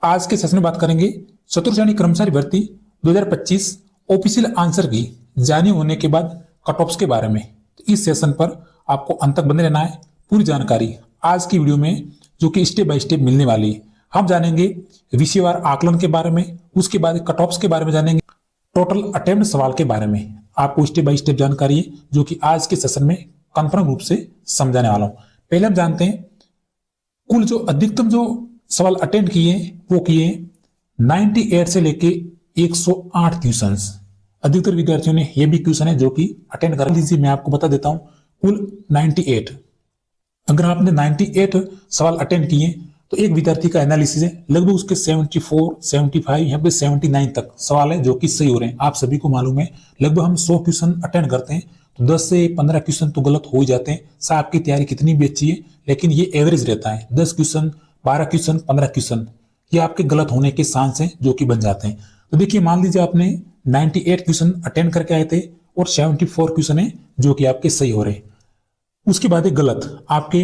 आज के सेशन में बात करेंगे चतुर्श्रेणी कर्मचारी भर्ती 2025 ऑफिशियल आंसर की जारी होने के बाद कट ऑफ्स के बारे में। तो इस सेशन पर आपको अंत तक बने रहना है। पूरी जानकारी आज की वीडियो में जो कि स्टेप बाय स्टेप मिलने वाली है। हम जानेंगे विषयवार आकलन के बारे में, उसके बाद कट ऑफ्स के बारे में जानेंगे, टोटल अटेम्प्ट सवाल के बारे में आपको स्टेप बाय स्टेप जानकारी है जो कि आज के सेशन में कंफर्म रूप से समझाने वाला हूं। पहले हम जानते हैं कुल जो अधिकतम जो सवाल अटेंड किए वो किए 98 से लेके 108 क्वेश्चंस। अधिकतर विद्यार्थियों ने ये भी क्वेश्चन है जो कि अटेंड कर लीजिए। मैं आपको बता देता हूं कुल 98। अगर आपने 98 सवाल अटेंड किए तो एक विद्यार्थी का एनालिसिस है लगभग उसके 74, 75 यहाँ पे 79 तक सवाल है जो कि सही हो रहे हैं। आप सभी को मालूम है लगभग हम 100 क्वेश्चन अटेंड करते हैं तो 10 से 15 क्वेश्चन तो गलत हो ही जाते हैं। साहब आपकी तैयारी कितनी भी अच्छी है लेकिन ये एवरेज रहता है। 10 क्वेश्चन, 12 क्वेश्चन, 15 क्वेश्चन ये आपके गलत होने के चांस हैं जो कि बन जाते हैं। तो देखिए मान लीजिए आपने 98 क्वेश्चन अटेंड करके आए थे और 74 क्वेश्चन है जो कि आपके सही हो रहे हैं। उसके बाद एक गलत आपके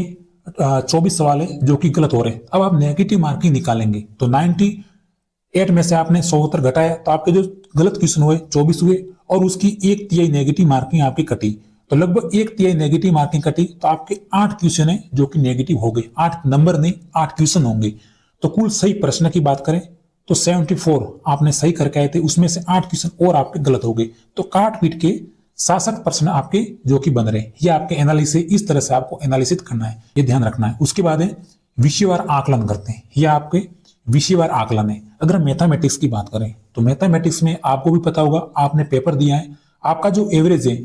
24 सवाल है जो कि गलत हो रहे हैं। अब आप नेगेटिव मार्किंग निकालेंगे तो 98 में से आपने 170 घटाया तो आपके जो गलत क्वेश्चन हुए 24 हुए और उसकी 1/3 नेगेटिव मार्किंग आपकी कटी। तो लगभग 1/3 नेगेटिव मार्किंग कटी तो आपके 8 क्वेश्चन है जो कि नेगेटिव हो गए। 8 नंबर नहीं 8 क्वेश्चन होंगे। तो कुल सही प्रश्न की बात करें तो 74 आपने सही करके आए थे, उसमें से 8 क्वेश्चन और आपके गलत हो गए। तो काट पीट के 66 प्रश्न आपके जो कि बन रहे हैं। ये आपके एनालिसिस, इस तरह से आपको एनालिसिस करना है, ये ध्यान रखना है। उसके बाद है विषयवार आकलन करते हैं। ये आपके विषयवार आकलन है। अगर मैथमेटिक्स की बात करें तो मैथमेटिक्स में आपको भी पता होगा, आपने पेपर दिया है, आपका जो एवरेज है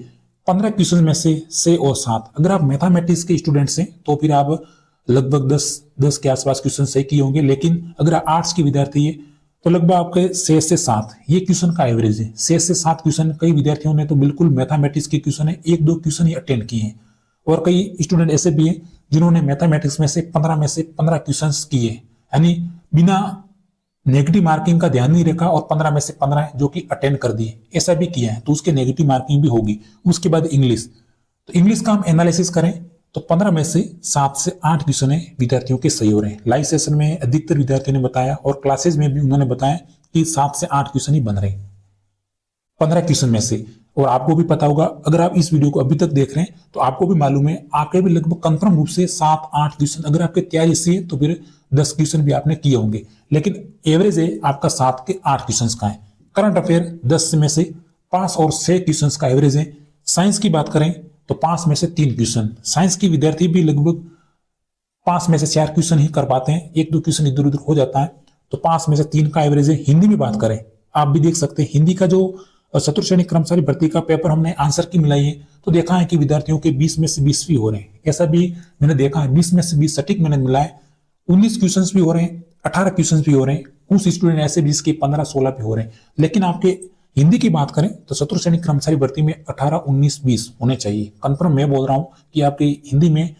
15 क्वेश्चन में से 6 और 7। अगर आप मैथमेटिक्स के स्टूडेंट्स हैं तो फिर आप लगभग 10 के आसपास क्वेश्चन सही किए होंगे। लेकिन अगर आप आर्ट्स के विद्यार्थी है तो लगभग आपके 6 से 7 ये क्वेश्चन का एवरेज है। 6 से 7 क्वेश्चन। कई विद्यार्थियों ने तो बिल्कुल मैथमेटिक्स के क्वेश्चन है 1-2 क्वेश्चन ही अटेंड किए हैं और कई स्टूडेंट ऐसे भी हैं जिन्होंने मैथमेटिक्स में से 15 क्वेश्चन किए, यानी बिना नेगेटिव मार्किंग का ध्यान नहीं रखा और 15 में से 15 जो कि अटेंड कर दिए, ऐसा भी किया है तो उसके नेगेटिव मार्किंग भी होगी। उसके बाद इंग्लिश, तो इंग्लिश का हम एनालिसिस करें तो 15 में से 7 से 8 क्वेश्चन विद्यार्थियों के सही हो रहे हैं। लाइव सेशन में अधिकतर विद्यार्थियों ने बताया और क्लासेज में भी उन्होंने बताया कि 7 से 8 क्वेश्चन ही बन रहे हैं 15 क्वेश्चन में से। और आपको भी पता होगा, अगर आप इस वीडियो को अभी तक देख रहे हैं तो आपको भी मालूम है आपके भी लगभग कंफर्म रूप से 7-8 क्वेश्चन, अगर आपकी तैयारी अच्छी है तो फिर 10 क्वेश्चन भी आपने किए होंगे। लेकिन एवरेज है आपका 7 के 8 क्वेश्चन का है। करंट अफेयर 10 में से 5 और 6 क्वेश्चन का एवरेज है। साइंस की बात करें तो 5 में से 3 क्वेश्चन। साइंस की विद्यार्थी भी लगभग 5 में से 4 क्वेश्चन ही कर पाते हैं, 1-2 क्वेश्चन इधर उधर हो जाता है। तो 5 में से 3 का एवरेज है। हिंदी में बात करें आप भी देख सकते हैं, हिंदी का जो चतुर्श्रेणी कर्मचारी भर्ती का पेपर हमने आंसर की मिलाई है तो देखा है कि विद्यार्थियों के 20 में से 20 भी हो रहे हैं। ऐसा भी मैंने देखा है 20 में से 20 सटीक मैंने मिला है। 19 क्वेश्चन भी हो रहे हैं, 18 क्वेश्चन भी हो रहे हैं। कुछ स्टूडेंट ऐसे 20 के 15-16 भी हो रहे हैं। लेकिन आपके हिंदी की बात करें तो चतुर्श्रेणी कर्मचारी भर्ती में 18, 19, 20 होने चाहिए। कंफर्म मैं बोल रहा हूं कि आपकी हिंदी में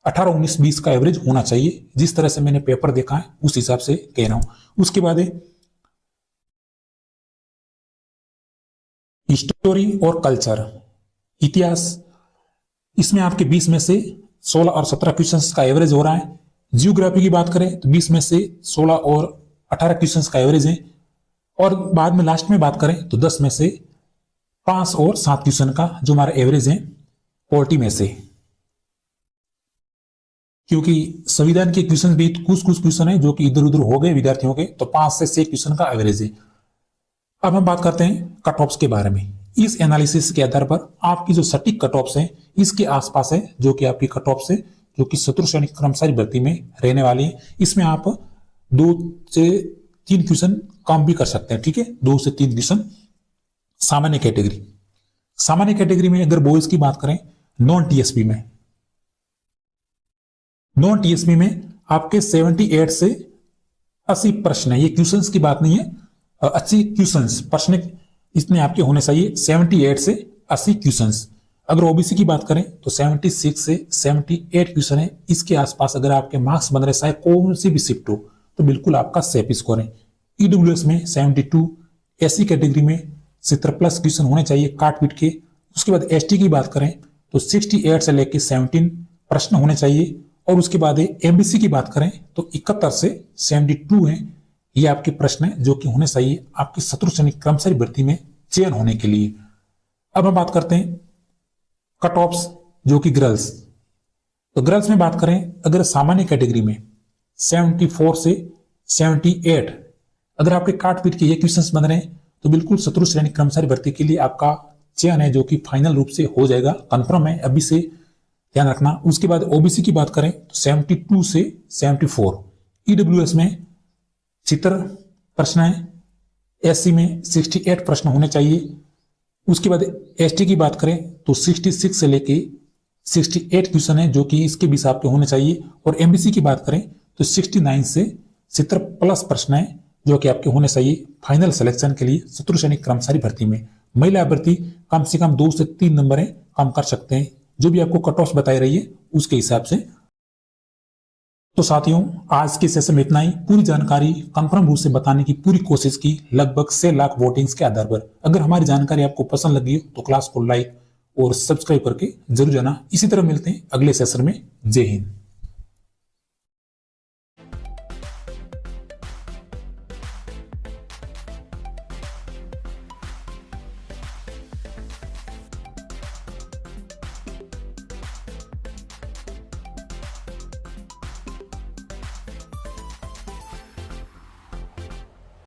18, 19, 20 का एवरेज होना चाहिए। जिस तरह से मैंने पेपर देखा है उस हिसाब से कह रहा हूं। उसके बाद हिस्टोरी और कल्चर, इतिहास, इसमें आपके 20 में से 16 और 17 क्वेश्चंस का एवरेज हो रहा है। जियोग्राफी की बात करें तो 20 में से 16 और 18 क्वेश्चंस का एवरेज है। और बाद में लास्ट में बात करें तो 10 में से 5 और 7 क्वेश्चन का जो हमारा एवरेज है पॉलिटी में से, क्योंकि संविधान के क्वेश्चन भी कुछ क्वेश्चन है जो कि इधर उधर हो गए विद्यार्थियों के, तो 5 से 6 क्वेश्चन का एवरेज है। अब हम बात करते हैं कट ऑफ्स के बारे में। इस एनालिसिस के आधार पर आपकी जो सटीक कट ऑफ्स है इसके आसपास है जो कि आपकी कट ऑफ्स है जो कि चतुर्श्रेणी कर्मचारी भर्ती में रहने वाली है। इसमें आप 2 से 3 क्वेश्चन कम भी कर सकते हैं, ठीक है, 2 से 3 क्वेश्चन। सामान्य कैटेगरी, सामान्य कैटेगरी में अगर बॉयज की बात करें नॉन टीएसपी में, नॉन टीएसपी में आपके 78 से 80 प्रश्न है। ये क्वेश्चंस की बात नहीं है, 80 क्वेश्चंस प्रश्न इसमें आपके होने चाहिए। 78 से 80 क्वेश्चंस। अगर ओबीसी की बात करें तो 76 से 78 क्वेश्चन है। इसके आसपास अगर आपके मार्क्स बन रहे चाहे कौन सी भी शिफ्ट हो तो बिल्कुल आपका सेफ स्कोर है। ईडब्ल्यूएस में 72, एससी कैटेगरी में 70+ क्वेश्चन होने चाहिए काट पीट के। उसके बाद एसटी की बात करें तो 68 से लेकर 17 प्रश्न होने चाहिए। और उसके बाद एमबीसी की बात करें तो 71 से 72 है। ये आपके प्रश्न है जो कि होने चाहिए आपकी शत्रु सैनिक कर्मचारी भर्ती में चयन होने के लिए। अब हम बात करते हैं कट ऑफ्स जो कि गर्ल्स। तो गर्ल्स में बात करें, अगर सामान्य कैटेगरी में 74 से 78 अगर आपके काट पीट के ये क्वेश्चंस बन रहे हैं तो बिल्कुल शत्रु सैनिक कर्मचारी भर्ती के लिए आपका चयन है जो कि फाइनल रूप से हो जाएगा, कंफर्म है, अभी से ध्यान रखना। उसके बाद ओबीसी की बात करें तो 72 से 74, ईडब्ल्यूएस में 76 प्रश्न है, एससी में 68 प्रश्न होने चाहिए। उसके बाद एसटी की बात करें तो 66 से लेके 68 क्वेश्चन है जो कि इसके भी आपके होने चाहिए। और एमबीसी की बात करें तो 69 से 70 प्लस प्रश्न है जो कि आपके होने चाहिए फाइनल सिलेक्शन के लिए शत्रु सैनिक कर्मचारी भर्ती में। महिला अभ्यर्थी कम से कम 2 से 3 नंबर कम कर सकते हैं, जो भी आपको कट ऑफ बताई रही है उसके हिसाब से। तो साथियों, आज के सेशन में इतना ही। पूरी जानकारी कंफर्म रूप से बताने की पूरी कोशिश की, लगभग 6 लाख वोटिंग्स के आधार पर। अगर हमारी जानकारी आपको पसंद लगी हो तो क्लास को लाइक और सब्सक्राइब करके जरूर जाना। इसी तरह मिलते हैं अगले सेशन में। जय हिंद।